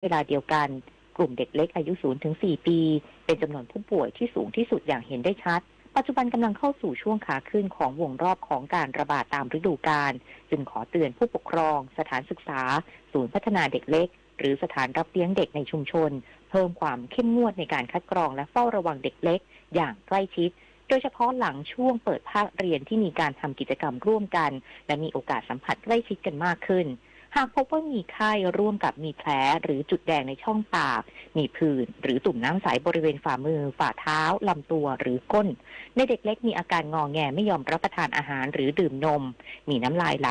เวลาเดียวกันกลุ่มเด็กเล็กอายุ 0-4 ปีเป็นจำนวนผู้ป่วยที่สูงที่สุดอย่างเห็นได้ชัดปัจจุบันกำลังเข้าสู่ช่วงขาขึ้นของวงรอบของการระบาดตามฤดูกาลจึงขอเตือนผู้ปกครองสถานศึกษาศูนย์พัฒนาเด็กเล็กหรือสถานรับเลี้ยงเด็กในชุมชนเพิ่มความเข้มงวดในการคัดกรองและเฝ้าระวังเด็กเล็กอย่างใกล้ชิดโดยเฉพาะหลังช่วงเปิดภาคเรียนที่มีการทำกิจกรรมร่วมกันและมีโอกาสสัมผัสใกล้ชิดกันมากขึ้นหากพบว่ามีไข้ร่วมกับมีแผลหรือจุดแดงในช่องปากมีผื่นหรือตุ่มน้ำใสบริเวณฝ่ามือฝ่าเท้าลำตัวหรือก้นในเด็กเล็กมีอาการงอแงไม่ยอมรับประทานอาหารหรือดื่มนมมีน้ำลายไหล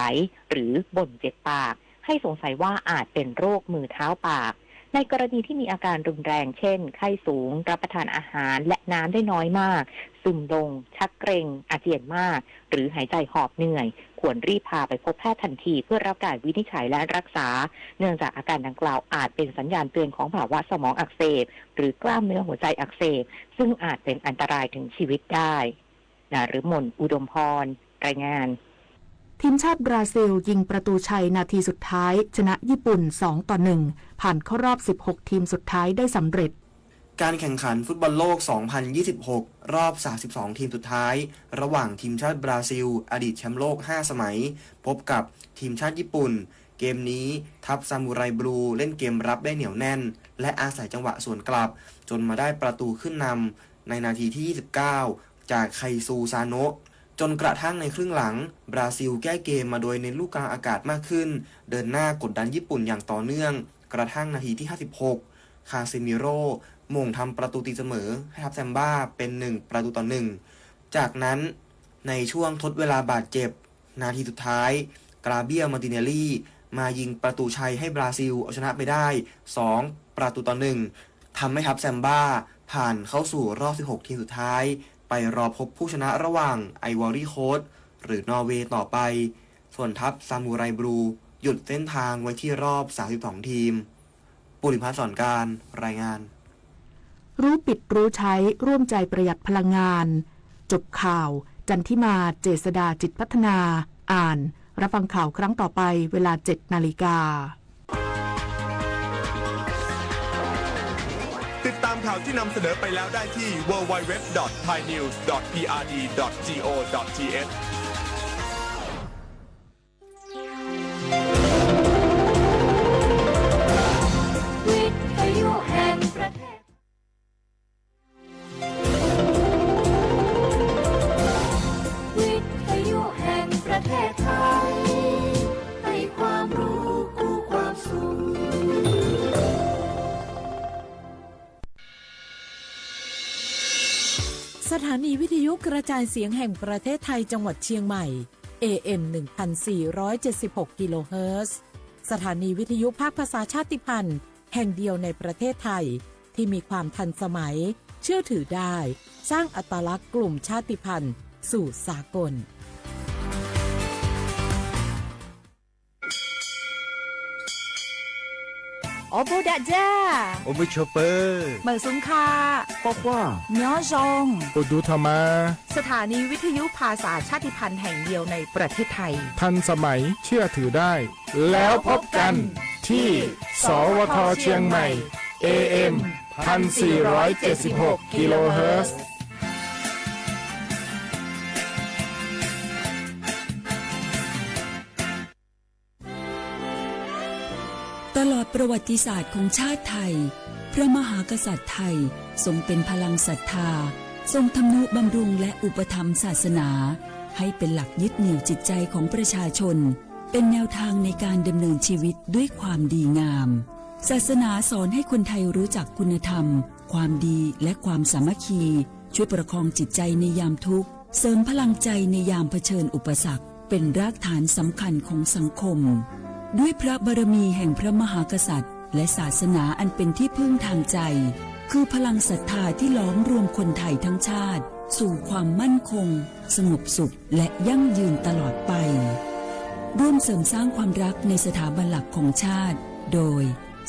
หรือบ่นเจ็บปากให้สงสัยว่าอาจเป็นโรคมือเท้าปากในกรณีที่มีอาการรุนแรงเช่นไข้สูงรับประทานอาหารและน้ำได้น้อยมากซึมลงชักเกร็งอาเจียนมากหรือหายใจหอบเหนื่อยควรรีบพาไปพบแพทย์ทันทีเพื่อรับการวินิจฉัยและรักษาเนื่องจากอาการดังกล่าวอาจเป็นสัญญาณเตือนของภาวะสมองอักเสบหรือกล้ามเนื้อหัวใจอักเสบซึ่งอาจเป็นอันตรายถึงชีวิตได้นฤมลอุดมพรรายงานทีมชาติบราซิลยิงประตูชัยนาทีสุดท้ายชนะญี่ปุ่น 2-1 ผ่านเข้ารอบ 16 ทีมสุดท้ายได้สำเร็จการแข่งขันฟุตบอลโลก 2026 รอบ 32 ทีมสุดท้ายระหว่างทีมชาติบราซิลอดีตแชมป์โลก 5 สมัยพบกับทีมชาติญี่ปุ่นเกมนี้ทัพซามูไรบลูเล่นเกมรับได้เหนียวแน่นและอาศัยจังหวะสวนกลับจนมาได้ประตูขึ้นนำในนาทีที่ 29 จากไคซูซาโนะจนกระทั่งในครึ่งหลังบราซิลแก้เกมมาโดยเน้นลูกกลางอากาศมากขึ้นเดินหน้ากดดันญี่ปุ่นอย่างต่อเนื่องกระทั่งนาทีที่ 56 คาเซมิโร่มงทำประตูตีเสมอให้ทัพแซมบ้าเป็น1-1จากนั้นในช่วงทดเวลาบาดเจ็บนาทีสุดท้ายกราเบียมาติเนลลี่มายิงประตูชัยให้บราซิลเอาชนะไปได้2-1ทำให้ทัพแซมบ้าผ่านเข้าสู่รอบ 16 ทีมสุดท้ายไปรอพบผู้ชนะระหว่างไอวอรี่โคสต์หรือนอร์เวย์ต่อไปส่วนทัพซามูไรบลูหยุดเส้นทางไว้ที่รอบ 32 ทีมปุริพัฒน์สอนการรายงานรู้ปิดรู้ใช้ร่วมใจประหยัดพลังงานจบข่าวจันทิมาเจษดาจิตพัฒนาอ่านรับฟังข่าวครั้งต่อไปเวลา 7:00 น.ติดตามข่าวที่นำเสนอไปแล้วได้ที่ www.thainews.prd.go.thสถานีวิทยุกระจายเสียงแห่งประเทศไทยจังหวัดเชียงใหม่ AM 1476 กิโลเฮิรตซ์สถานีวิทยุภาคภาษาชาติพันธุ์แห่งเดียวในประเทศไทยที่มีความทันสมัยเชื่อถือได้สร้างอัตลักษณ์กลุ่มชาติพันธุ์สู่สากลโอโบดะจ้าโอบิชเปอร์เหมือซุนคาปอกว่าเนื้อจงโอดูธรรมาสถานีวิทยุภาษาชาติพันธุ์แห่งเดียวในประเทศไทยทันสมัยเชื่อถือได้แล้วพบกันที่สวทเชียงใหม่ AM 1476 กิโลเฮิรตซ์ตลอดประวัติศาสตร์ของชาติไทยพระมหากษัตริย์ไทยทรงเป็นพลังศรัทธาทรงทำนุบำรุงและอุปถัมภ์ศาสนาให้เป็นหลักยึดเหนี่ยวจิตใจของประชาชนเป็นแนวทางในการดำเนินชีวิตด้วยความดีงามศาสนาสอนให้คนไทยรู้จักคุณธรรมความดีและความสามัคคีช่วยประคองจิตใจในยามทุกข์เสริมพลังใจในยามเผชิญอุปสรรคเป็นรากฐานสำคัญของสังคมด้วยพระบารมีแห่งพระมหากษัตริย์และศาสนาอันเป็นที่พึ่งทางใจคือพลังศรัทธาที่ล้อมรวมคนไทยทั้งชาติสู่ความมั่นคงสงบสุขและยั่งยืนตลอดไปร่วมเสริมสร้างความรักในสถาบันหลักของชาติโดย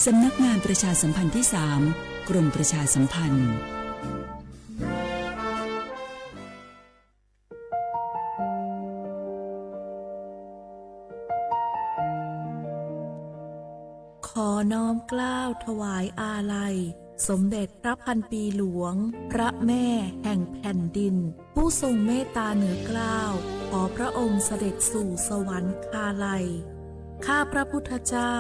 สำนักงานประชาสัมพันธ์ที่ 3 กรมประชาสัมพันธ์ ขอน้อมเกล้า ถวายอาลัยสมเด็จพระพันปีหลวงพระแม่แห่งแผ่นดินผู้ทรงเมตตาเหนือเกล้าขอพระองค์เสด็จสู่สวรรคาลัยข้าพระพุทธเจ้า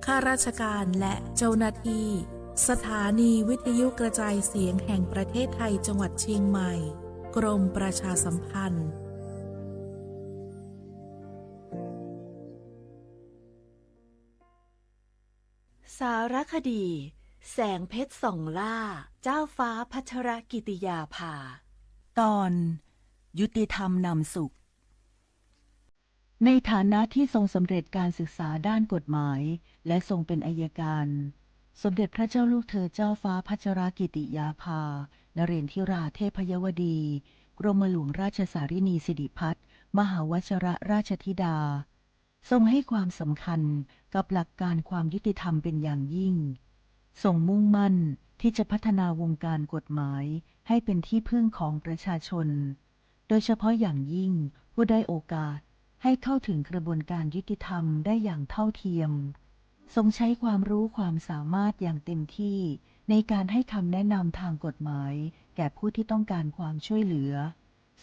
ข้าราชการและเจ้าหน้าที่สถานีวิทยุกระจายเสียงแห่งประเทศไทยจังหวัดเชียงใหม่กรมประชาสัมพันธ์สารคดีแสงเพชรส่องล่าเจ้าฟ้าพัชรกิติยาภาตอนยุติธรรมนำสุขในฐานะที่ทรงสำเร็จการศึกษาด้านกฎหมายและทรงเป็นอัยการสมเด็จพระเจ้าลูกเธอเจ้าฟ้าพัชรกิติยาภานเรนทิราเทพยวดีกรมหลวงราชสารินีสิริพัฒน์มหาวชิรราชธิดาทรงให้ความสำคัญกับหลักการความยุติธรรมเป็นอย่างยิ่งทรงมุ่งมั่นที่จะพัฒนาวงการกฎหมายให้เป็นที่พึ่งของประชาชนโดยเฉพาะอย่างยิ่งผู้ได้โอกาสให้เข้าถึงกระบวนการยุติธรรมได้อย่างเท่าเทียมทรงใช้ความรู้ความสามารถอย่างเต็มที่ในการให้คำแนะนำทางกฎหมายแก่ผู้ที่ต้องการความช่วยเหลือ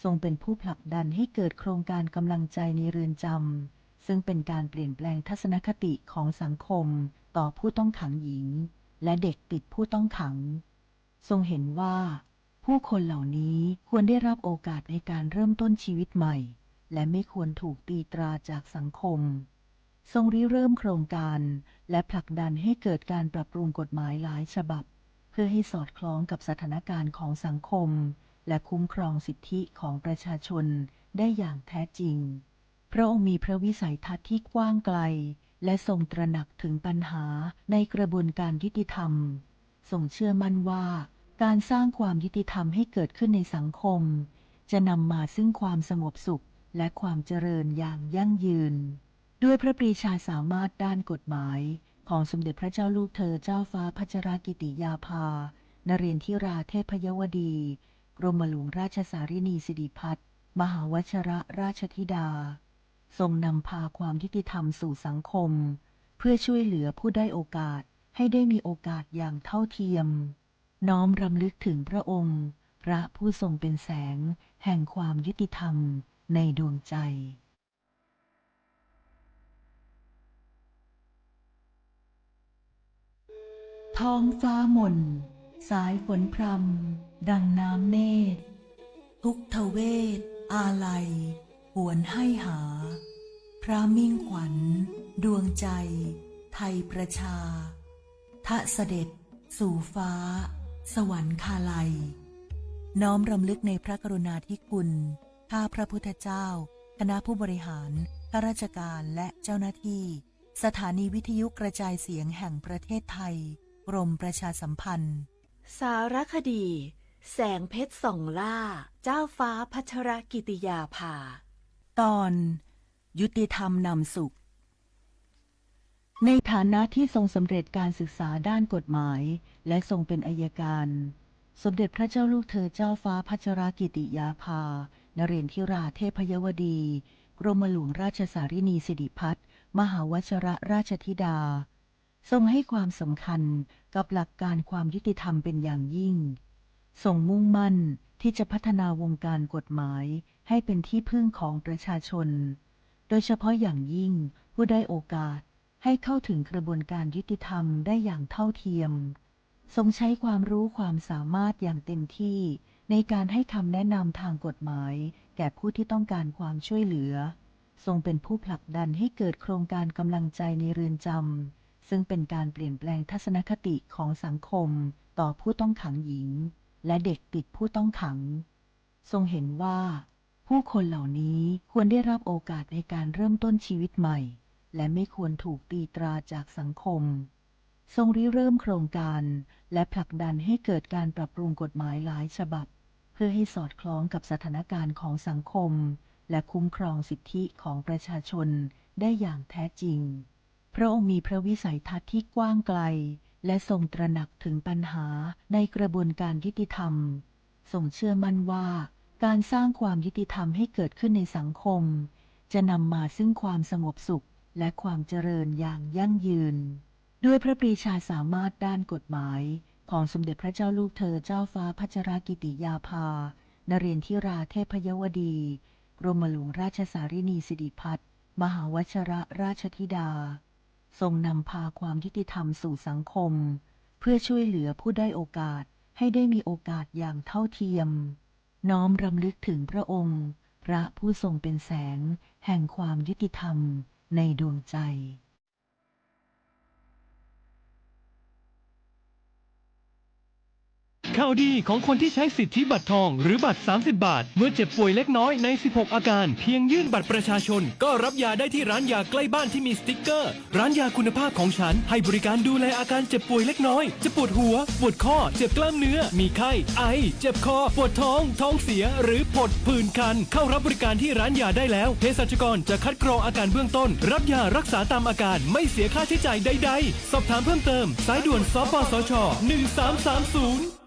ทรงเป็นผู้ผลักดันให้เกิดโครงการกำลังใจในเรือนจำซึ่งเป็นการเปลี่ยนแปลงทัศนคติของสังคมต่อผู้ต้องขังหญิงและเด็กติดผู้ต้องขังทรงเห็นว่าผู้คนเหล่านี้ควรได้รับโอกาสในการเริ่มต้นชีวิตใหม่และไม่ควรถูกตีตราจากสังคมทรงริเริ่มโครงการและผลักดันให้เกิดการปรับปรุงกฎหมายหลายฉบับเพื่อให้สอดคล้องกับสถานการณ์ของสังคมและคุ้มครองสิทธิของประชาชนได้อย่างแท้จริงพระองค์มีพระวิสัยทัศน์ที่กว้างไกลและทรงตระหนักถึงปัญหาในกระบวนการยุติธรรมทรงเชื่อมั่นว่าการสร้างความยุติธรรมให้เกิดขึ้นในสังคมจะนำมาซึ่งความสงบสุขและความเจริญอย่างยั่งยืนด้วยพระปรีชาสามารถด้านกฎหมายของสมเด็จพระเจ้าลูกเธอเจ้าฟ้าพัชรกิติยาภานเรนทิราเทพยวดีกรมหลวงราชสารินีสิริพัฒน์มหาวชิรราชธิดาทรงนำพาความยุติธรรมสู่สังคมเพื่อช่วยเหลือผู้ได้โอกาสให้ได้มีโอกาสอย่างเท่าเทียมน้อมรำลึกถึงพระองค์พระผู้ทรงเป็นแสงแห่งความยุติธรรมในดวงใจท้องฟ้ามนสายฝนพรำดังน้ำเนตรทุกทเวทอาลัยหวนให้หาพระมิ่งขวัญดวงใจไทยประชาทะเสด็จสู่ฟ้าสวรรคาลัยน้อมรำลึกในพระกรุณาธิคุณข้าพระพุทธเจ้าคณะผู้บริหารข้าราชการและเจ้าหน้าที่สถานีวิทยุกระจายเสียงแห่งประเทศไทยกรมประชาสัมพันธ์สารคดีแสงเพชรส่องล่าเจ้าฟ้าพัชรกิติยาภาตอนยุติธรรมนำสุขในฐานะที่ทรงสำเร็จการศึกษาด้านกฎหมายและทรงเป็นอัยการสมเด็จพระเจ้าลูกเธอเจ้าฟ้าพัชรกิติยาภานเรนทิราเทพยวดีกรมหลวงราชสารินีสิริพัฒน์มหาวชิรราชธิดาทรงให้ความสำคัญกับหลักการความยุติธรรมเป็นอย่างยิ่งทรงมุ่งมั่นที่จะพัฒนาวงการกฎหมายให้เป็นที่พึ่งของประชาชนโดยเฉพาะอย่างยิ่งผู้ได้โอกาสให้เข้าถึงกระบวนการยุติธรรมได้อย่างเท่าเทียมทรงใช้ความรู้ความสามารถอย่างเต็มที่ในการให้คำแนะนำทางกฎหมายแก่ผู้ที่ต้องการความช่วยเหลือทรงเป็นผู้ผลักดันให้เกิดโครงการกำลังใจในเรือนจำซึ่งเป็นการเปลี่ยนแปลงทัศนคติของสังคมต่อผู้ต้องขังหญิงและเด็กติดผู้ต้องขังทรงเห็นว่าผู้คนเหล่านี้ควรได้รับโอกาสในการเริ่มต้นชีวิตใหม่และไม่ควรถูกตีตราจากสังคมทรงริเริ่มโครงการและผลักดันให้เกิดการปรับปรุงกฎหมายหลายฉบับเพื่อให้สอดคล้องกับสถานการณ์ของสังคมและคุ้มครองสิทธิของประชาชนได้อย่างแท้จริงพระองค์มีพระวิสัยทัศน์ที่กว้างไกลและทรงตระหนักถึงปัญหาในกระบวนการยุติธรรมทรงเชื่อมั่นว่าการสร้างความยุติธรรมให้เกิดขึ้นในสังคมจะนำมาซึ่งความสงบสุขและความเจริญอย่างยั่งยืน ด้วยพระปรีชาสามารถด้านกฎหมายของสมเด็จพระเจ้าลูกเธอเจ้าฟ้าพัชรกิติยาภานเรนทิราเทพยวดีกรมหลวงราชสารินีสิริพัฒน์มหาวชรราชธิดาทรงนำพาความยุติธรรมสู่สังคมเพื่อช่วยเหลือผู้ด้อยโอกาสให้ได้มีโอกาสอย่างเท่าเทียมน้อมรำลึกถึงพระองค์พระผู้ทรงเป็นแสงแห่งความยุติธรรมในดวงใจข่าวดีของคนที่ใช้สิทธิบัตรทองหรือบัตร30 บาทเมื่อเจ็บป่วยเล็กน้อยใน16อาการเพียงยื่นบัตรประชาชนก็รับยาได้ที่ร้านยาใกล้บ้านที่มีสติ๊กเกอร์ร้านยาคุณภาพของฉันให้บริการดูแลอาการเจ็บป่วยเล็กน้อยจะปวดหัวปวดข้อเจ็บกล้ามเนื้อมีไข้ไอเจ็บคอปวดท้องเสียหรือผดผื่นคันเข้ารับบริการที่ร้านยาได้แล้วเภสัชกรจะคัดกรองอาการเบื้องต้นรับยารักษาตามอาการไม่เสียค่าใช้จ่ายใดๆสอบถามเพิ่มเติมสายด่วนสปสช1330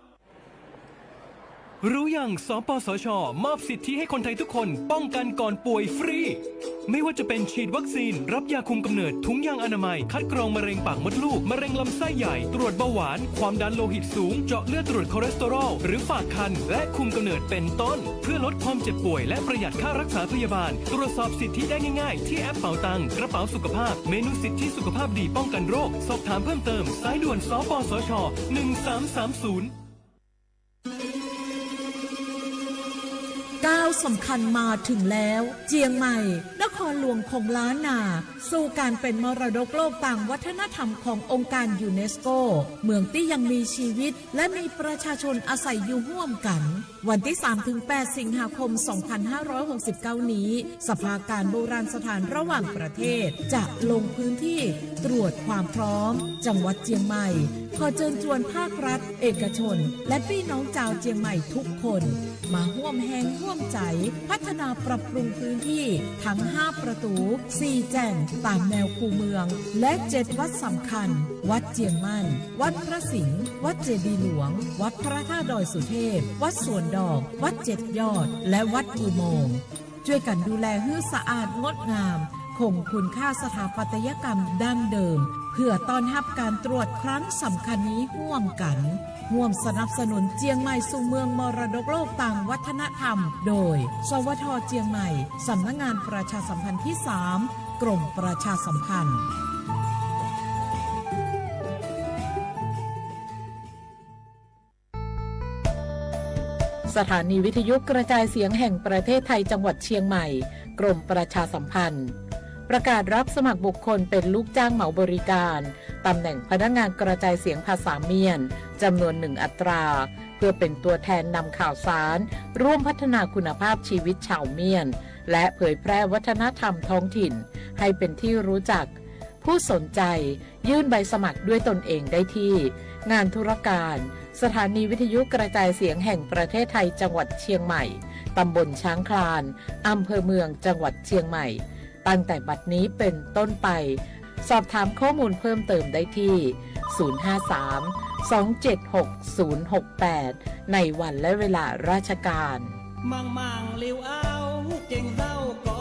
รู้ยังสปสช.มอบสิทธิให้คนไทยทุกคนป้องกันก่อนป่วยฟรีไม่ว่าจะเป็นฉีดวัคซีนรับยาคุมกำเนิดถุงยางอนามัยคัดกรองมะเร็งปากมดลูกมะเร็งลำไส้ใหญ่ตรวจเบาหวานความดันโลหิตสูงเจาะเลือดตรวจคอเลสเตอรอลหรือฝากครรภ์และคุมกำเนิดเป็นต้นเพื่อลดความเจ็บป่วยและประหยัดค่ารักษาพยาบาลตรวจสอบสิทธิได้ง่ายๆที่แอปเป๋าตังกระเป๋าสุขภาพเมนูสิทธิสุขภาพดีป้องกันโรคสอบถามเพิ่มเติมสายด่วนสปสช1330ก้าวสำคัญมาถึงแล้วเจียงใหม่นครหลวงของล้านนาสู่การเป็นมรดกโลกต่างวัฒนธรรมขององค์การยูเนสโกเมืองที่ยังมีชีวิตและมีประชาชนอาศัยอยู่ร่วมกันวันที่ 3-8 สิงหาคม 2569 นี้สภาการโบราณสถานระหว่างประเทศจะลงพื้นที่ตรวจความพร้อมจังหวัดเจียงใหม่ขอเชิญชวนภาครัฐเอกชนและพี่น้องชาวเจียงใหม่ทุกคนมาร่วมแรงร่วมใจพัฒนาปรับปรุงพื้นที่ทั้ง5ประตู4แจ่งตามแนวคูเมืองและ7วัดสำคัญวัดเจียงมั่นวัดพระสิงห์วัดเจดีย์หลวงวัดพระธาตุดอยสุเทพวัดสวนดอกวัด7ยอดและวัดอุโมงค์ช่วยกันดูแลให้สะอาดงดงามคงคุณค่าสถาปัตยกรรมดั้งเดิมเพื่อต้อนรับการตรวจครั้งสำคัญนี้ร่วมกันร่วมสนับสนุนเจียงใหม่สู่เมืองมรดกโลกต่างวัฒนธรรมโดยสวท.เจียงใหม่สำนักงานประชาสัมพันธ์ที่3กรมประชาสัมพันธ์สถานีวิทยุกระจายเสียงแห่งประเทศไทยจังหวัดเชียงใหม่กรมประชาสัมพันธ์ประกาศรับสมัครบุคคลเป็นลูกจ้างเหมาบริการตำแหน่งพนักงานกระจายเสียงภาษาเมียนจำนวน1อัตราเพื่อเป็นตัวแทนนำข่าวสารร่วมพัฒนาคุณภาพชีวิตชาวเมียนและเผยแพร่วัฒนธรรมท้องถิ่นให้เป็นที่รู้จักผู้สนใจยื่นใบสมัครด้วยตนเองได้ที่งานธุรการสถานีวิทยุกระจายเสียงแห่งประเทศไทยจังหวัดเชียงใหม่ตำบลช้างคลานอำเภอเมืองจังหวัดเชียงใหม่ตั้งแต่บัดนี้เป็นต้นไปสอบถามข้อมูลเพิ่มเติมได้ที่053-276-068ในวันและเวลาราชการมังเลี้ยวเอาเก่งเศร้าก็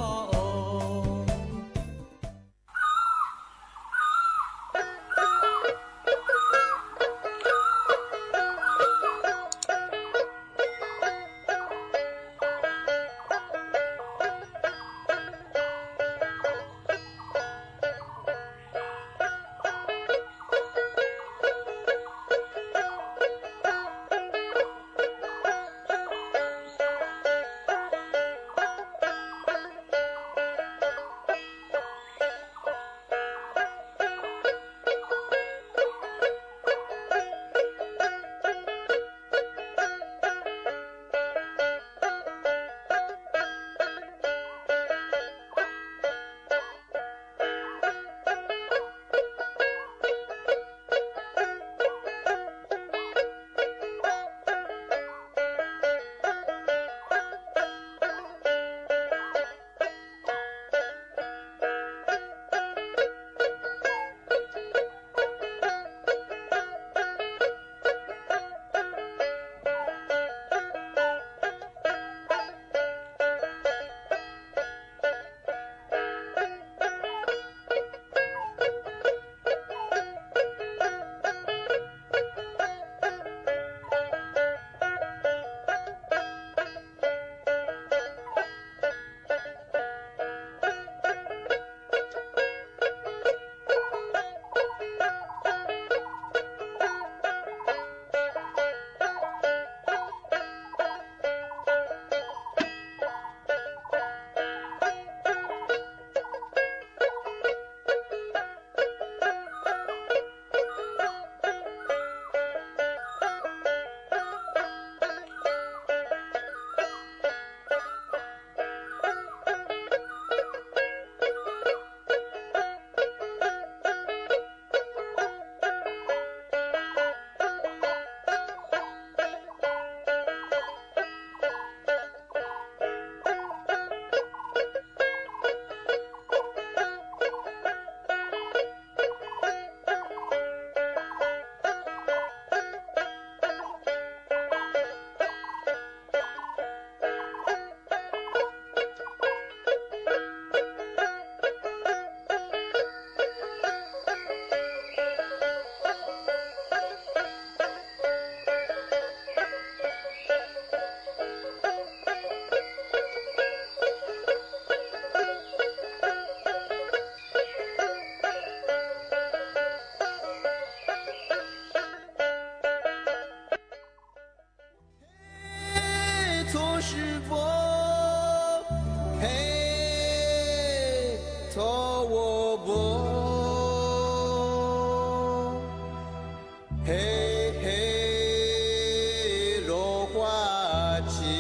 嘿嘿，落花起。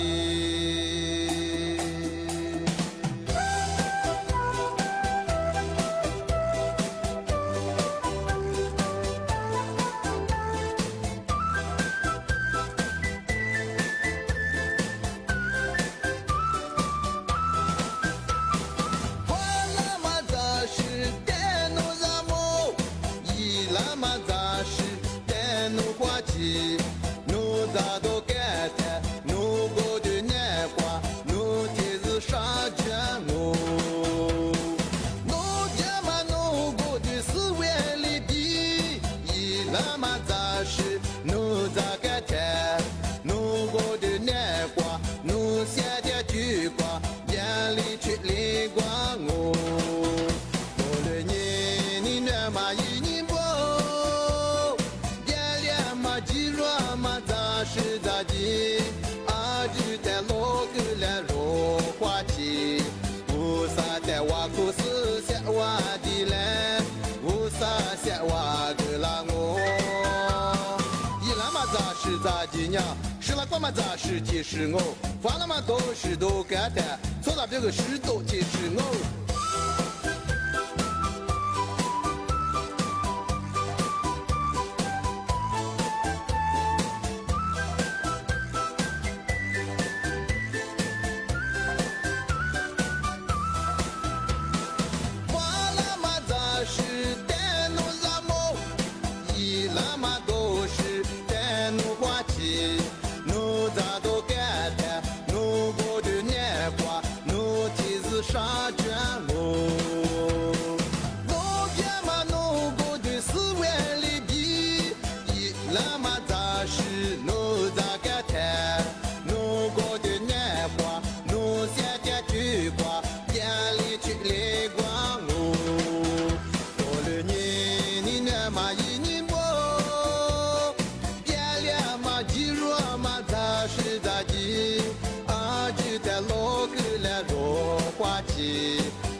咋的呢？是那光嘛咋是其实我，犯了嘛都是都干的，错了这个事都其实我。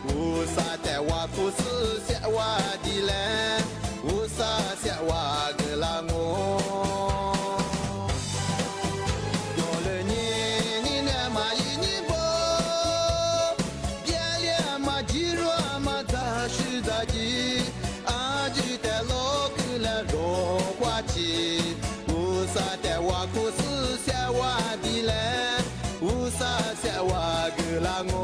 乌萨带瓦库斯下瓦的来，乌萨下瓦格拉我。有了你那么一年不，别了嘛吉罗嘛扎是扎吉，阿吉带老格拉罗花起，乌萨带瓦库斯下瓦的来，乌萨下瓦格拉我。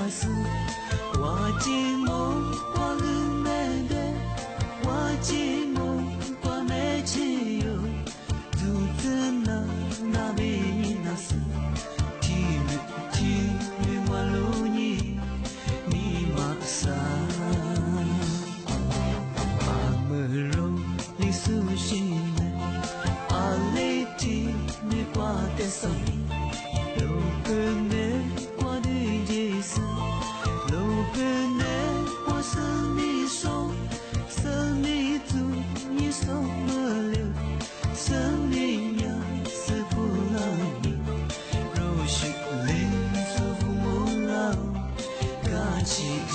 是我寂寞我很美的我寂寞我没自由独自那边那是听我路你马上阿门罗你苏醒了阿雷提你挂在手里路边的我的耶稣路边的我生命手生命主你手么了生命呀是不老你若是灵是不梦老感激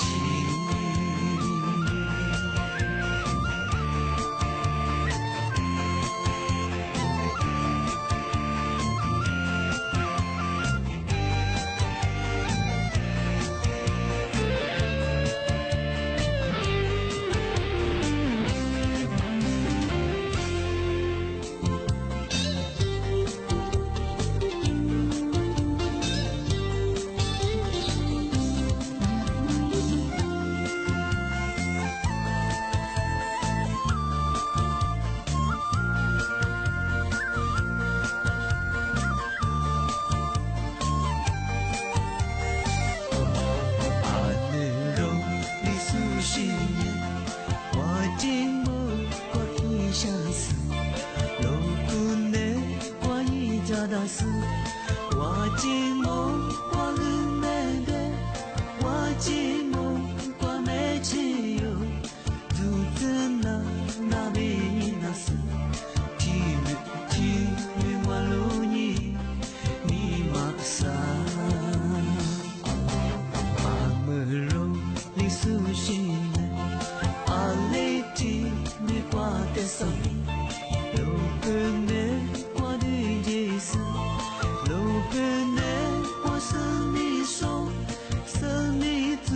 生命手生命主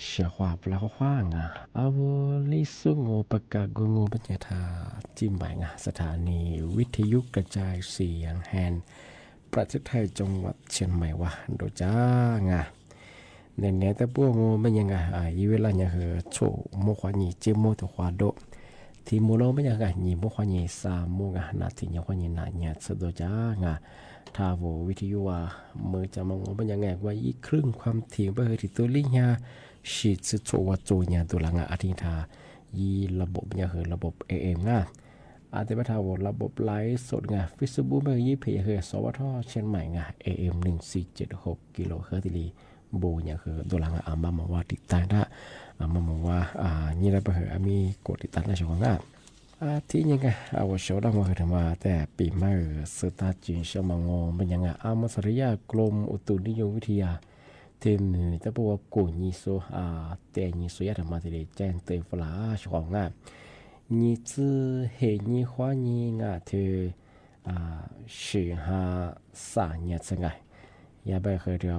เชื่อว่าปลาขว้างเอาลิสุงโอปกากุงูปัญญาธาจิมหมายสถานีวิทยุกระจายเสียงแห่งประเทศไทยจังหวัดเชียงใหม่ว่าโดจ้างเน้นแต่พวกงูเป็นยังไงอีเวลาเนี่ยเหอโชโมขวานีจิโมตัวขวาโดที่มูโลเป็นยังไงนี่โมขวานีสามโมงนาทีเนี่ยขวานีนาเนี่ยสะดวกจ้างทาโววิทยุว่ามือจะมองเป็นยังไงว่าอีครึ่งความถี่ไปเหอที่ตัวลิงชีดสุดโชว่าโจเนี่ยตัวหลังอาทิตย์ทายีระบบเนี่ยคือระบบ AM อาทิตย์ทาวระบบไลฟ์สดฟิสบูไปยี่เพย์คือสวทเชียงใหม่AM 1476กิโลเฮิรตซ์ลีโบเนี่ยคือตัวหลังมาว่าติดตั้งได้มาว่านี่เราไปเหอมีกดติดตั้งได้ช่วงที่ยังไงว่าชาวบ้านว่าคือมาแต่ปีใหม่สตาร์จินเชื่อมังงเป็นยังไงมาสริยากรมอุตุนิยมวิทยาเต็มแต่พวกกูนี่โซแต่นี่โซยาธรรมะที่ได้แจ้งเตือนฝรั่งช่วงนี่จื้อเห็นนี่ขวานี่เธอ15 年之外也ไปเคยเรา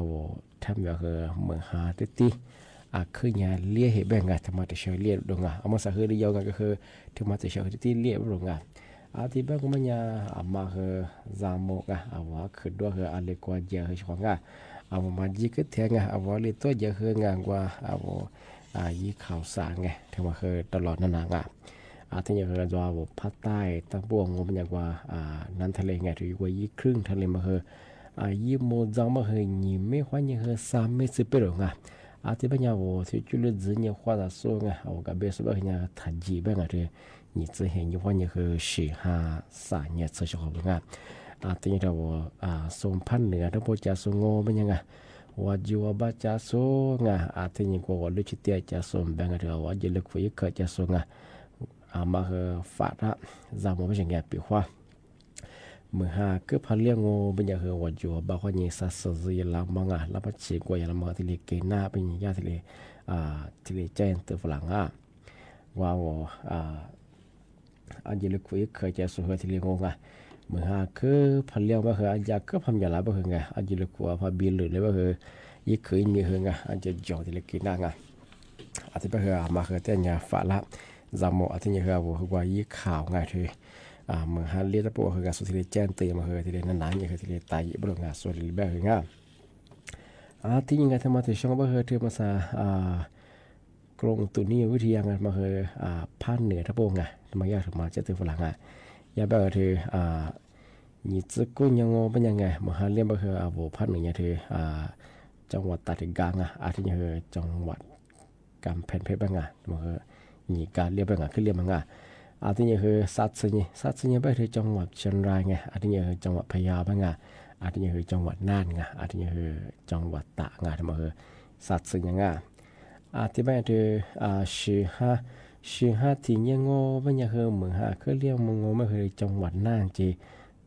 ทำแบบเหมือนหาติคือเนี่ยเลี้ยเหตุแบบทำมาแต่เชื่อเลี้ยดงเอามาสักคือเดียวกันก็คือทำมาแต่เชื่อที่เลี้ยดงที่แบบก็มันเนี่ยมาคือจามกเอาว่าคือด้วยคืออะไรกว่าเยอะช่วงเอามาจีก็แทงเอาว่าเลยตัวเยอะคืองานกว่าเอายี่ข่าวสารทำมาคือตลอดนั่นที่อย่างเราจะว่าภาคใต้ตั้งบวงมันอย่างว่านั้นทะเลถือว่ายี่ครึ่งทะเลมาคือยี่โมจังมาคือยี่ไม่ค่อยยี่คือ3 เมตรไปหรอกที่เป็นอย่างว่าที่จุดจีนว่าจะส่งเอากับเบสแบบนี้ทันจีแบบนี้你之前ยี่ว่ายี่คือ15 年之后ที่เราส่งพันเหนือทั้งพวกจะส่งโง่เป็นยังไงว่าจูว่าบ้าจะส่งที่นี่ก็ว่าลุชิตยจะส่งแบงก์เราว่าจะเลือกไฟเกิดจะส่งมาคือฝาดจำว่าไม่ใช่แง่ปีว่าเมื่อก็พันเลี้ยงโง่เป็นอย่างคือว่าจูว่าบ้าคนนี้สัตว์สื่อละมังแล้วพัดเชี่ยกว่าอย่างละมังที่เลี้ยงหน้าเป็นอย่างที่เลี้ยงแจ้งตัวฝรั่งว่าจะเลือกไฟเกิดจะส่งที่เลี้ยงโง่เมื่อคือพันเลี้ยงว่าคืออยากก็พันอย่างละว่าคือไงจะเลือกว่าพันบินหรือเลยว่าคือยิ่งเคยมีคือไงจะจ่อที่เลี้ยงหน้าที่ว่าคือมาคือแต่เนี่ยฝาละจำโมที่นี่คือว่ายี่ข่าวถือเมื่อเรียกตะปูคือสุดที่แจ้งเตือนมาคือที่นั่นนี่คือที่ตายบริเวณส่วนริบคือที่ยังไงทำมาถึงช่องว่าคือที่มาซากรงตุนีวิทยามาคือพันเหนือตะปูมายากถึงมาเจ้าตัวฝรั่งยาแบบคือนี่จะกู้ยังงเป็นยังไงเมื่อเรียกว่าคือพันเหนือถือจังหวัดตราดกลางที่นี่คือจังหวัดกำแพงเพชรบ้างมาคือนี่การเรียบแบบขึ้นเรียบมังที่นี่คือสัตว์นี่ไปที่จังหวัดเชียงรายที่นี่คือจังหวัดพะเยาบ้างที่นี่คือจังหวัดน่านที่นี่คือจังหวัดตากที่มาคือสัตว์สิ่งที่ไปที่15ที่ยังงอบ้างคือเหมือนคือเรียกมังงไม่คือจังหวัดน่านจี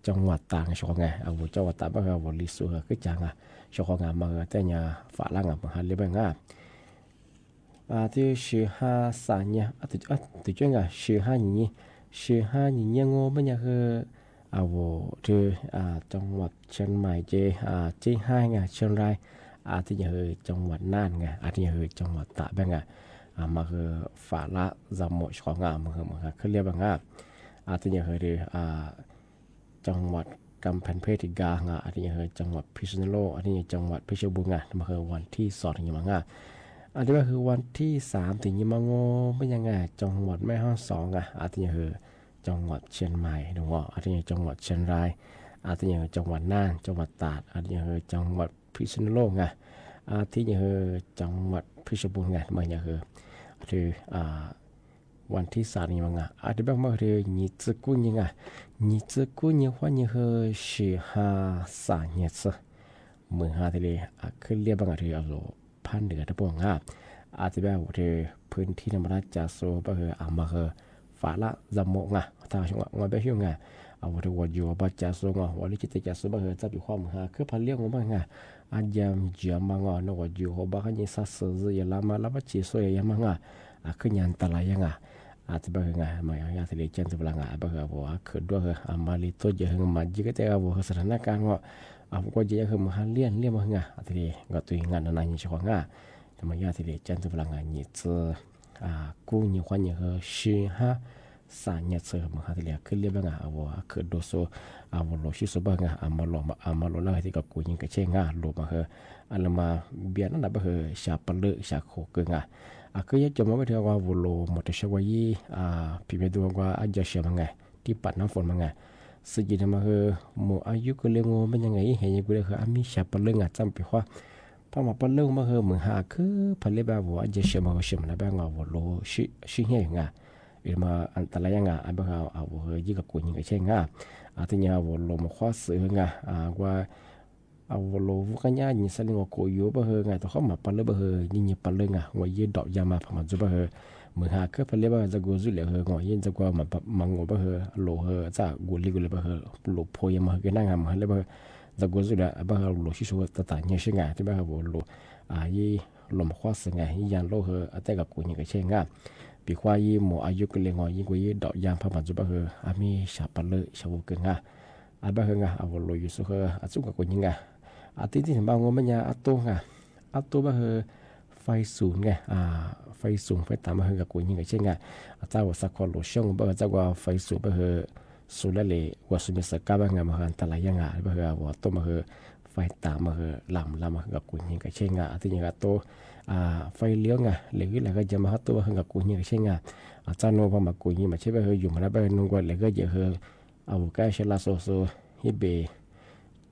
จังหวัดตากช่วงจังหวัดตากบ้างคือลิสุคือจังช่วงมาแต่เนี่ยฝรั่งเหมือนเรียบแบบที่15 年ที่จริง15 年ยังงอเป็นอย่างคือที่จังหวัดเชียงใหม่ที่5เชียงรายที่ยังคือจังหวัดน่านที่ยังคือจังหวัดตากแบบมาคือฝาละจำหมดของมาคือเรียกแบบที่ยังคือจังหวัดกำแพงเพชรที่กาที่ยังคือจังหวัดพิษณุโลกที่ยังจังหวัดเพชรบุรีมาคือวันที่2ถึงอันนี้ก็คือวันที่3ถึงยี่มังโงเป็นยังไงจังหวัดแม่ฮ่องสอนที่นี่คือจังหวัดเชียงใหม่ถูกไหมที่นี่จังหวัดเชียงรายที่นี่คือจังหวัดน่านจังหวัดตราดที่นี่คือจังหวัดพิษณุโลกที่นี่คือจังหวัดเพชรบูรณ์มันนี่คือวันที่3นี่มั้งที่แบบว่าคือ你自古你话你คือ15 年เมื่อที่เลยขึ้นเรียบบ้างที่พันเหนือตะปวงที่แบบว่าพื้นที่ธรรมราชจะโซก็คือมาคือฝาละจำโมถ้าช่วงวันแบบช่วงที่ว่าอยู่บ้านจะโซวันที่จะจะโซก็คือจะมีความคือพันเลี้ยงมันยามเจียมนว่าอยู่บ้านนี้สัตว์สื่อละมาแล้วก็จีโซยังมังคือยันตลาดยังที่แบบมาอย่างที่เรียกเจ้าตัวหลังแบบว่าคือด้วยมาลิโต้จะมาจิกแต่ว่าสถานการณ์ว่า ผมก็จะคือมาเลี้ยนมาไงทีนี้ก็ตัวงานนั้นยิ่งชอบง่ะแต่มายาทีนี้จันทร์พลังงานยิ่งกูยิ่งความยิ่งคือชื่อฮะสารยิ่งเสือมาทีนี้คือเรียกว่าคือโดโซโลชิโซบ้างมาโลแล้วที่กับกูยิ่งกระเชงโลมาอันละมาเบียร์นั่นแบบชาปเลือชาโคกงคือยังจะมาไม่ถึงว่าโลหมดช่วงยี่พิมพ์ดูว่าอาจจะเชื่อมั้งไงที่ปัดน้ำฝนมั้งไงสิ่งที่มาหมู่อายุก็เลี้ยงมันยังไงเห็นยังกูเลยอามีชาปเลือจำปีว่าพอมาปเลือมาเหมือนหาคือพอเลี้ยแบบว่าอาจจะเชื่อมาเชื่อมันแบบว่าโลชิเหี้ยงมาอันตรายยังแบบยี่กับกูยิ่งกระเชงทีนี้โลมาคว้าซื้อว่าโลวุกันยายิ่งสลิงว่าโกยุบตัวเขามาปเลือยิ่งปเลือว่ายี่ดอกยามาพมาจุบเหมือนหาคือพอเลี้ยจะกูจุเลยว่ายิ่งจะกูมามังว่าโลจะกูลีกูเลยโลโพยมากันนั่งมาเลยจะกูจุเลยโลชิโซตตาเนี่ยชิงที่โลยี่โลมาคว้าซื้อยันโลแต่กับกูยิ่งกระเชงปีควายหมออายุก็เลยงอยิ่งกว่ายี่ดอกยางพม่าจุบมีชาปเลือชาวกึ่งโลอยู่สุขจุกกับกูยิ่งที่เห็นบางคนมันยาอัตโตไฟสูงไฟสูงไฟต่ำกับกูยิ่งกับเช่นเจ้าสักคนโลช่องเจ้าว่าไฟสูงสูงเลยว่าสุนิสก้าบางมาอันตรายยังว่าตัวไฟต่ำลำกับกูยิ่งกับเช่นที่ยังกับโตไฟเลี้ยงหรืออะไรก็จะมาตัวกับกูยิ่งกับเช่นเจ้าโนพมากูยิ่งมาใช่อยู่มาแล้วนุ่งกว่าเลยก็เยอะเอาแก่เชลาโซฮิเบ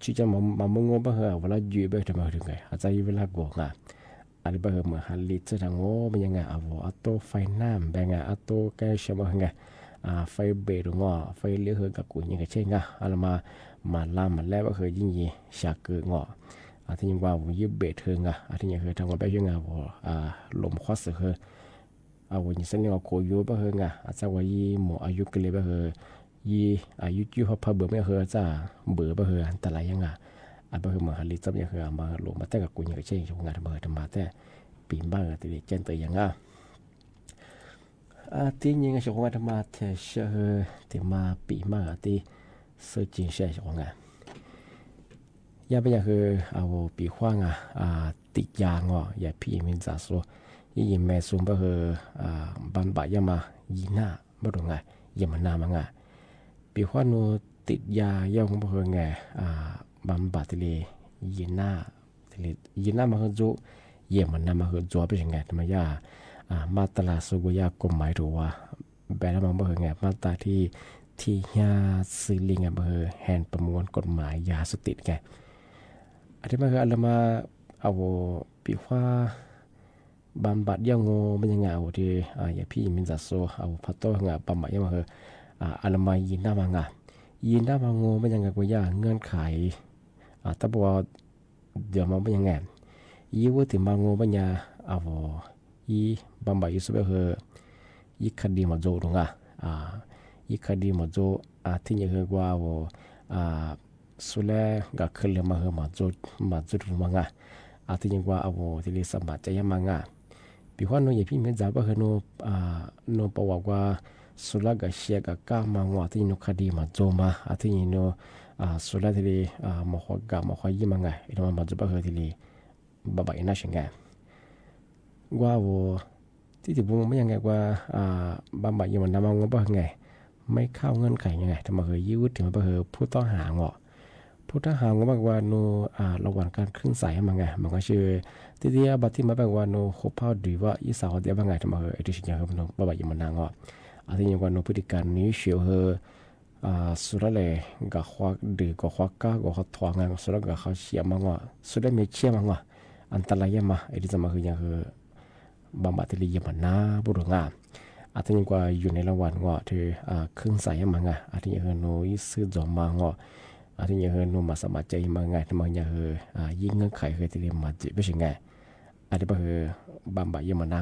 ชีจะมามุ่งว่าเวลาอยู่แบบทำไมถึงไงอาจจะอยู่เวลาโกงอะไรแบบเหมือนฮันลิจะทางโง่เป็นยังไงอัตโตไฟน้ำแบบไงอัตโตแกเชื่อว่าไงไฟเบรง้อไฟเลี้ยงกับกูยังไงเช่นไงอะไรมาล่ามันแล้วก็เคยยิ่งฉากเกิดง้อที่ยังว่ายืมเบรเธอไงที่ยังเคยทำกันแบบยังไงลมคว้าเสือยิ่งเส้นนี้ว่าโคยุแบบไงอาจจะว่ายี่หมออายุกันเลยแบบยี่อายุยี่พอเบื่อไม่จะเบื่อแบบอันตรายยังไงมาฮันลิจับยังมาลงมาแต่กับกูยังเช่นชงงานทำมาแต่ปีนบ้างตีเจนตัวยังที่ยังชงงานทำมาแต่เชื่อที่มาปีมาที่สื่อจริงใช่ชงงานยาเป็นยังปีขว้างติดยางอย่าพี่มินจ่าโซยี่แม่ซุ่มแบบบันบะยามายีน่าไม่รู้ไงยามันนามังปีขว้านูติดยาย่องแบบไงบำบัดที่ยีน่ามาคือจูเยี่ยมันนำมาคือจูเป็นยังไงทำไมมาตราสุกุยากฎหมายถูกว่าแบบนั้นมาคือไงมาตราที่ยาซิลิงมาคือแฮนประมวลกฎหมายยาสติไงอันที่มาคืออะไรมาปีขว้าบำบัดย่างโง่เป็นยังไงที่อย่าพี่มินจัดโซพัตโต้ไงบำบัดย่างมาคืออะไรมายีน่ามาโง่เป็นยังไงกูย่าเงื่อนไขถ้าบอกเดี๋ยวมันเป็นยังไงยี่ว่าถึงบางโง่ปัญญายี่บำบัดยี่สุดยี่คดีมาโจตรงยี่คดีมาโจที่ยังว่าสุดแล้วก็เคลื่อนมาโจตรงที่ยังว่าที่เรียกสมัติใจยังปีว่าโน้ยพี่ไม่จับโน้ประวัติว่าสุดแล้วก็เชียร์ก็กล้ามาที่โน้คดีมาโจมาที่โน้สุดแล้วที่มาขอกามาขอยี่มังไงที่มันมาจุบเหอที่บาบายน่าเชื่อไงว่าที่ผมไม่ยังไงว่าบาบายยี่มันนำมาว่าไงไม่เข้าเงื่อนไขยังไงทำไมเหอยืดถึงมาเหอผู้ต้องหาผู้ต้องหาบอกว่าโนระหว่างการขึ้นสายมังไงมันก็ชื่อที่บัตรที่มาบอกว่าโนคบเผาดีว่ายี่สาวเดียวบางไงทำไมเหอไอ้ที่สิ่งอย่างเขาบาบายยี่มันนางที่ยังว่าโนพฤติการนี้เชี่ยวเหอสุดเลยก็ขวากดื้อก็ขวากก้าก็ขวากถวงสุดแล้วก็เขาเชี่ยมังสุดแล้วมีเชี่ยมังอันตรายมาไอ้ที่จะมาคือยังคือบำบัดที่ลีมันน่าบุรุษที่ยังว่าอยู่ในระหว่างที่ครึ่งสายมังที่ยังโน้ยซื้อจอมมังที่ยังโน้มาสมัครใจมังที่มันยังยิ่งเงื่อนไขคือที่เรียนมาจีบไม่ใช่ไงที่ก็คือบำบัดยังมันน่า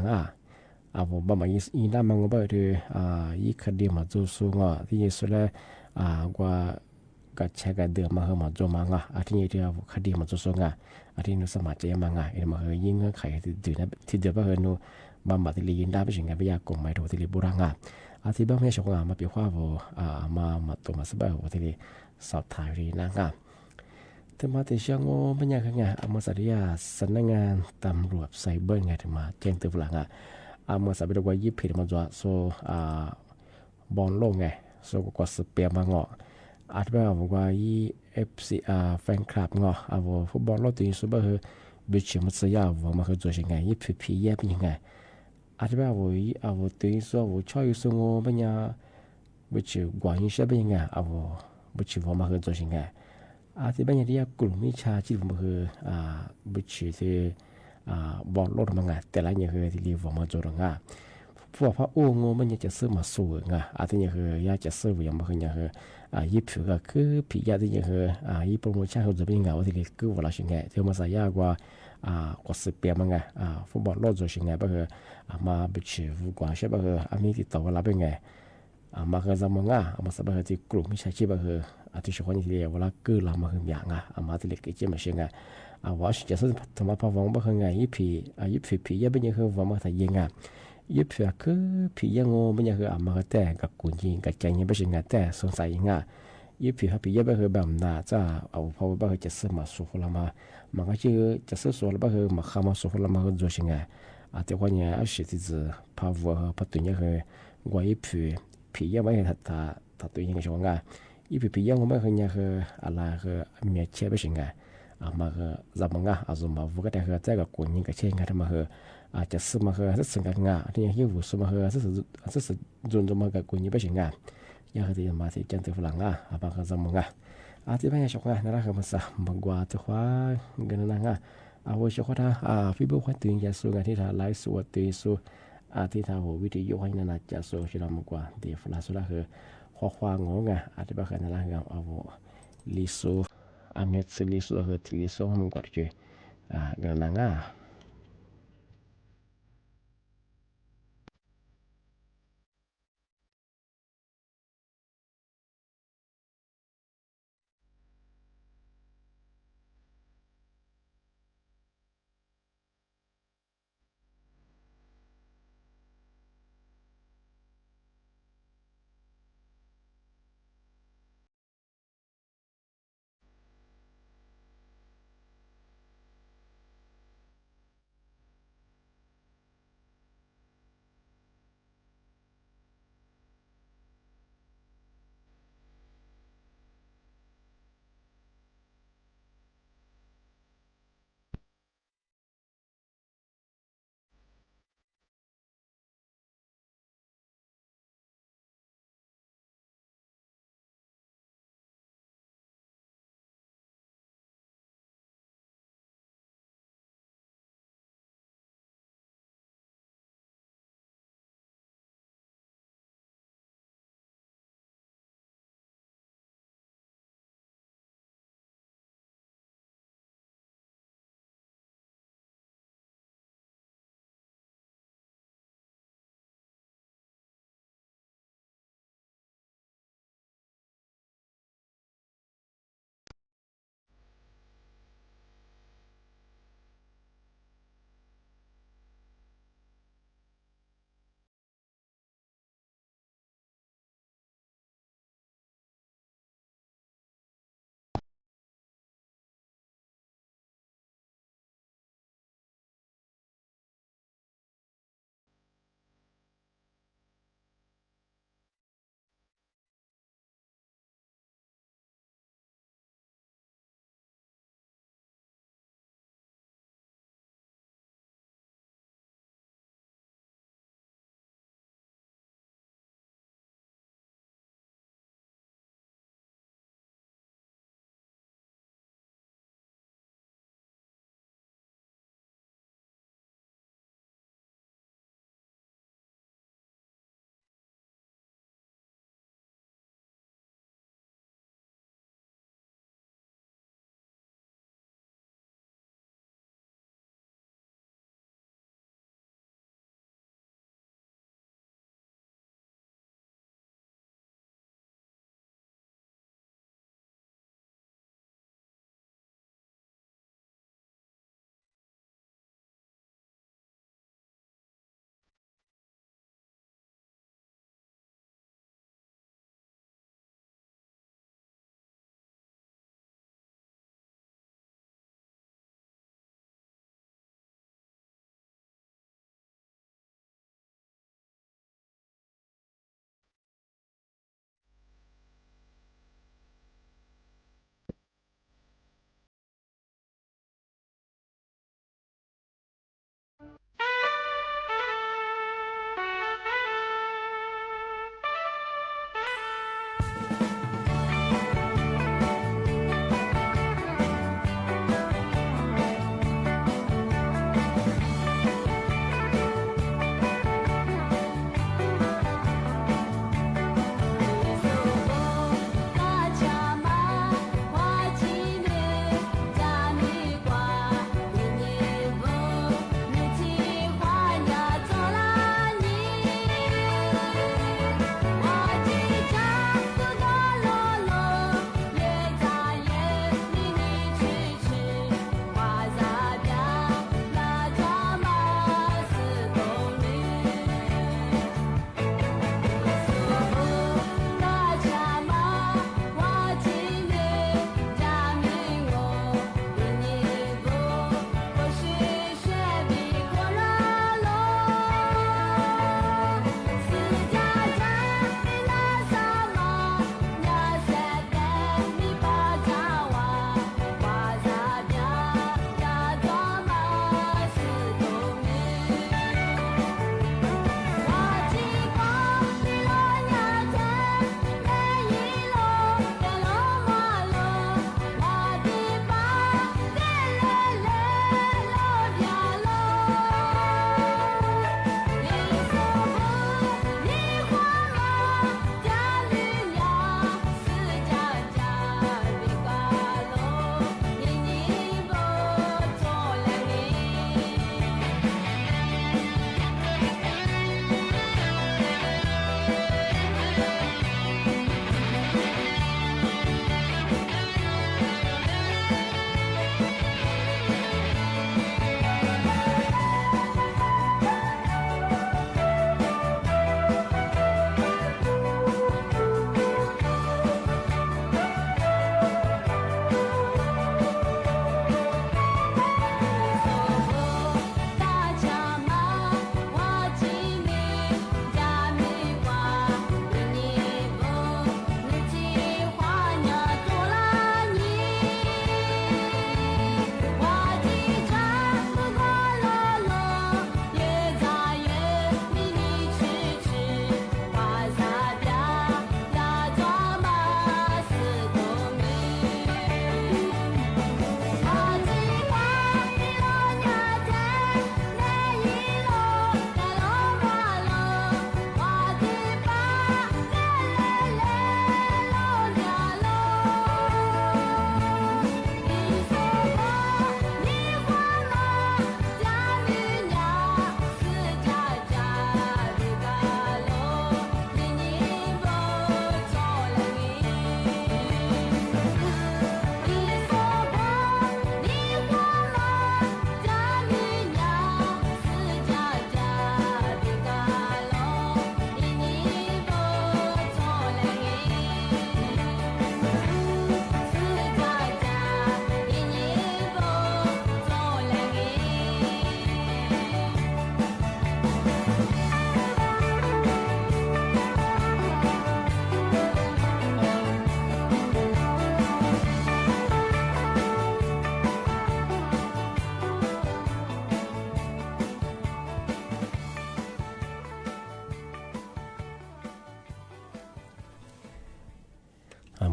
บำบัดอีน่ามังก็คือยี่คดีมาจูสูงที่ยังสุดแล้วว่าก็ใช้การเดือมามาจูมังที่ยังที่คดีมาจูสูงที่นุสมัครใจมังมายิ่งเงื่อนไขที่เดือดก็คือบำบัดที่ลีนได้ไม่ใช่ไงพยากรณ์ไม่ถูกที่ลีบุรังที่บ้านไม่ใช่ของมาเปียว่ามาตัวมาสบายที่ลีสอบถ่ายรีนั่ง ถึงมาติเชียงโง่ไม่ยากไงอามาสัตยาสำนักงานตำรวจไซเบอร์ไงถึงมาแจ้งเตือนฝรั่งอามาสัตย์ว่ายิบผิดมาจ้ะโซบอลโลกไงโซก็สเปียมาเงาะอาจจะบอกว่าFCR แฟนคลับเงาะฟุตบอลโลกตัวนี้สุดคือบิชมัสยาว่ามาคือตัวยังไงยิบผีแย่เป็นยังไงอาจจะบอกว่าตัวนี้ส่วนว่าช่วยส่งโง่เป็นยังบิชกว่ายิ่งเชื่อเป็นยังไงบิชว่ามาคือตัวยังไงอาจจะเป็นอย่างที่กลุ่มมิจฉาชีพมาคือบิชที่บอลโลดมังแต่ละอย่างคือที่รีวิวมาจดงาพวกพระองค์มันยังจะซื้อมาสู้งาอาจจะยังคืออยากจะซื้ออย่างมาคืออย่างคือยิบผิวก็คือผียาที่ยังคือยิบโปรโมชั่นเขาจะเป็นเงาที่เรียกคือว่าเราชิงไงเที่ยวมาใส่ยากกว่ากว่าสิบปีมังฟุตบอลโลดจะชิงไงก็คือมาบิชฟุตบอลใช่ป่ะคือมีติดต่อกันแล้วเป็นไงมาคือจะมังมาสับคือที่กลุ่มมิจฉาชีพก็คือที่ชาวคนที่เรียกว่าคือเรามาคืออย่างมาที่เรียกเกี่ยมาชิงไงว่าจะซื้อทำมาพอวังบ่คือไงยิบผียาเป็นยังคือว่ามาถ่ายยังไงยิบคือผียังโง่เป็นยังคือมาแต่กับกุญยิงกับแกงยังเป็นยังไงแต่สงสัยยังไงยิบผียาเป็นคือแบบน่าจะพอบ่คือจะซื้อมาสู้คนละมาก็ชื่อจะซื้อส่วนละบ่คือมาข้ามาสู้คนละมาคือ做ยังไงแต่ว่าเนี่ย是就是พอว่าพอตัวนี้คือว่ายิบผียาไม่ถ้าตัวยังชงไงยิบผียังไม่คือเนี่ยคืออะไรคือเมียเชื่อเป็นยังไงมาคือจะมังมาวุก็ได้คือ在个国人个钱他们和就是嘛和是生个你有无什么和是尊重嘛个国人不行也和这嘛是讲对弗朗把个怎么这边也说那个么啥么瓜的话跟那我说他非不会对人家说个ที่他来说对说ที่他我วิธียกให้นั่นจะ说是那么瓜的弗拉说那个花งง这边和那个ลิโซAmet seliso ke tiliso mengkot je ganang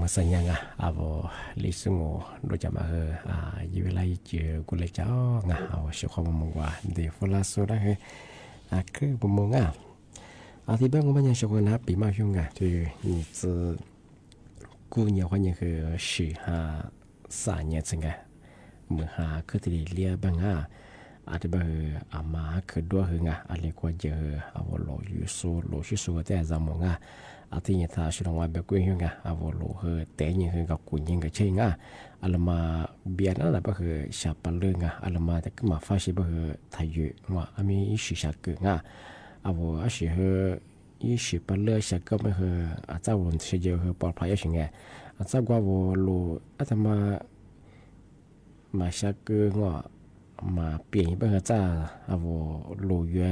มาสัญญาอาบลิสุงโดยจะมายูเวลาเจอกุเลจ้างเอาเชื่อความมั่งว่าเดี๋ยวฟลาสุดเลยคือบุมงที่บ้านผมยังชอบนะปีมาช่วงที่นี่จะกูเนี่ยคนยังคือ15 年前เมื่อคือที่เรียบางอาจจะอามาคือด้วยหึงอะไรก็เจอเอาโลยูสูโลชิสูแต่จำมงอาที่เนี่ยถ้าช่วงวันแบบกูยังเอาโลคือแต่ยังคือกับกูยังกับเชงอะไรมาเบียร์นั่นแหละก็คือชาปลึงอะไรมาแต่ก็มาฟ้าชิบก็คือไทยอยู่ว่ามีอิชิชาเกงเอาอาชีพอิชิปลึงชาก็ไม่คืออาจจะวันที่เจอคือปลอดภัยอย่างเงี้ยอาจจะกว่าโลอาจจะมาชาเกงว่ามาเปลี่ยนไปก็จะเอาโลยู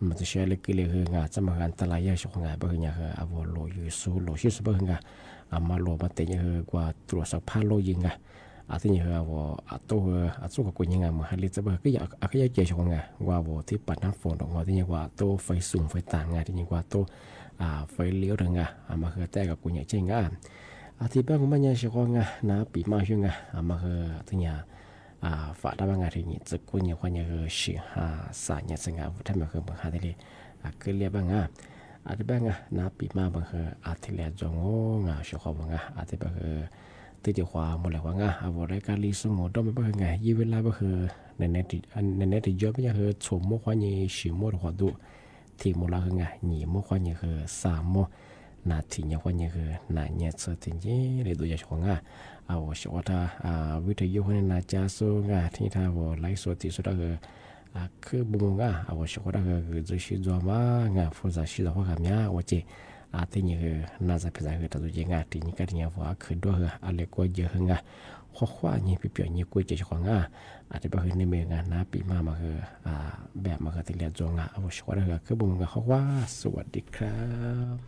มันจะใช้เล็กเล็กจะมาอันตรายเยอะช่วงไงบ้างเนี่ยเอาโลยูสูโลชิสบ้างมาโลมาเตะกว่าตรวจสอบผ้าโลยิงที่เนี่ยเอาตัวสู้กับกูยังมาฮันลิจะบ้างก็อยากเจอช่วงไงว่าที่ปัดน้ำฝนออกมาที่เนี่ยว่าตัวไฟสูงไฟต่างที่เนี่ยว่าตัวไฟเลี้ยวถึงมาคือแต่กับกูเนี่ยเจ๊งที่บ้านผมเนี่ยช่วงนะปีมาช่วงมาคือที่เนี่ยฝาดบางที่นี่จะกูเนี่ยคนเนี่ยคือ15 年前他们คือเมืองฮาที่เลยคือเรียบางที่บ้างนะปีมาบางคือที่เรียจงช่วงบางที่บางคือที่จะว่าหมดแล้วว่ารายการลิสุงดไม่บางยี่เวลาบางคือในเน็ตเยอะไม่ใช่คือชมมุขวันนี้ชิมุขวัดูที่มุลาคือหนีมุขวันนี้คือ3 โมนาทีเนี่ยวันนี้คือนายเนี่ยสุดที่เลยดูจะช่วงเอาช่วงถ้าวิทยุคนน่าจะสู้ที่ถ้าไลฟ์สดที่สุดคือบุ้งเอาช่วงถ้าคือจะชิดว่าฟูจะชิดว่ากันเนี่ยว่าเจที่นี่คือน่าจะเป็นอะไรที่ตัวจริงที่นี่ก็ที่นี่ว่าคือด้วยอะไรก็เยอะข้อความนี้พี่เปียนี่กูจะช่วงอาจจะเป็นในเมืองนะปีมาคือแบบมาคือที่เรียนจงเอาช่วงถ้าคือบุ้งข้อความสวัสดีครับ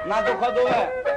那都可多哎。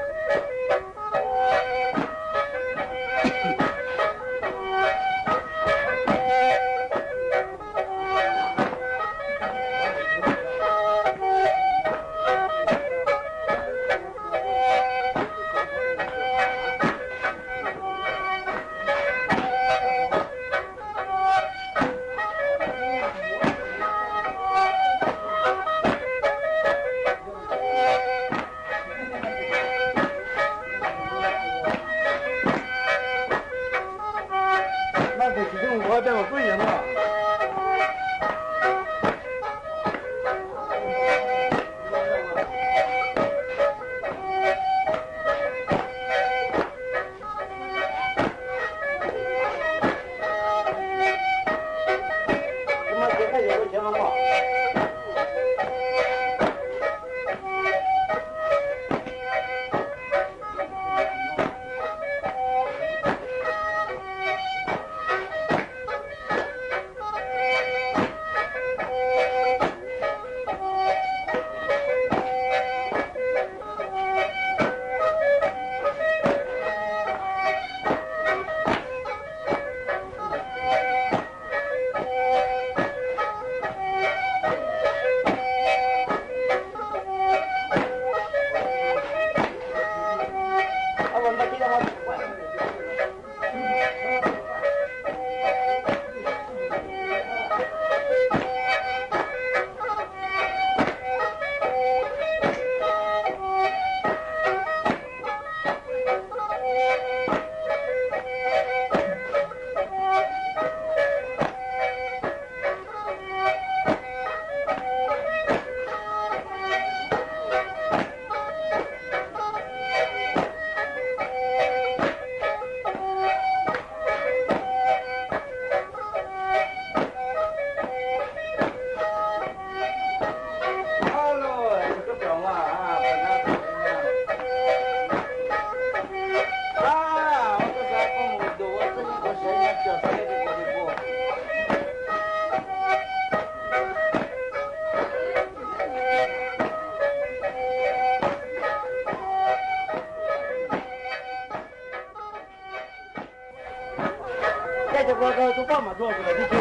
都帮忙做出来的去。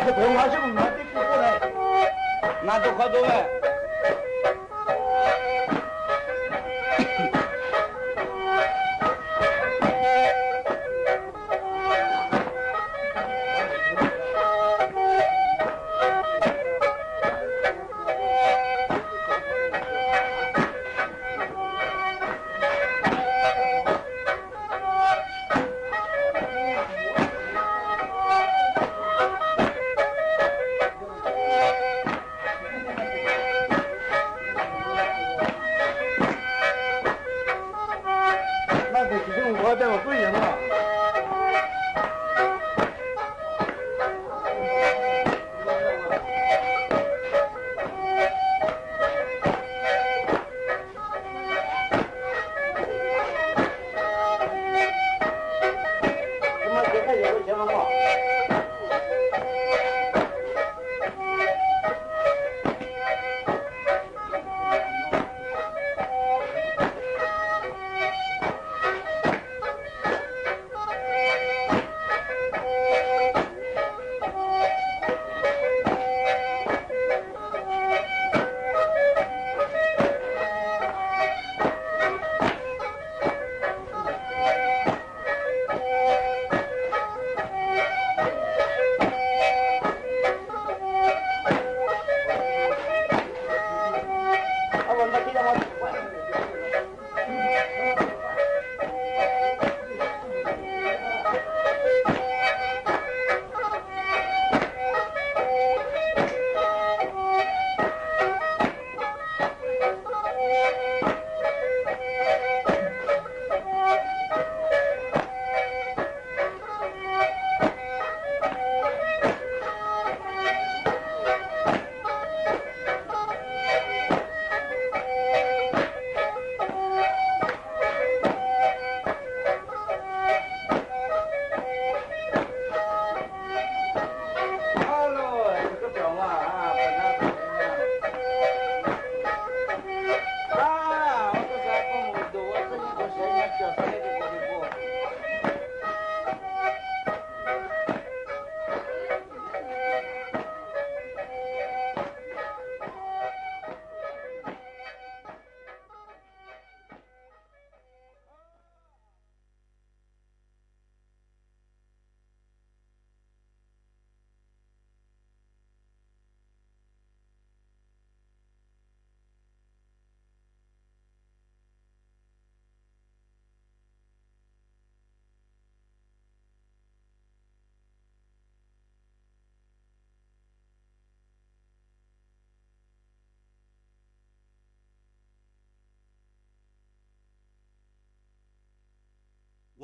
这头发是不是拿地过来？拿多快多哎。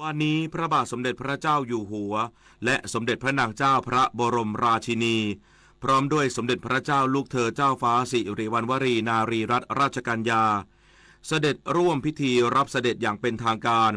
วันนี้พระบาทสมเด็จพระเจ้าอยู่หัวและสมเด็จพระนางเจ้าพระบรมราชินีพร้อมด้วยสมเด็จพระเจ้าลูกเธอเจ้าฟ้าสิริวัณวรีนารีรัตนราชกัญญาเสด็จร่วมพิธีรับเสด็จอย่างเป็นทางการ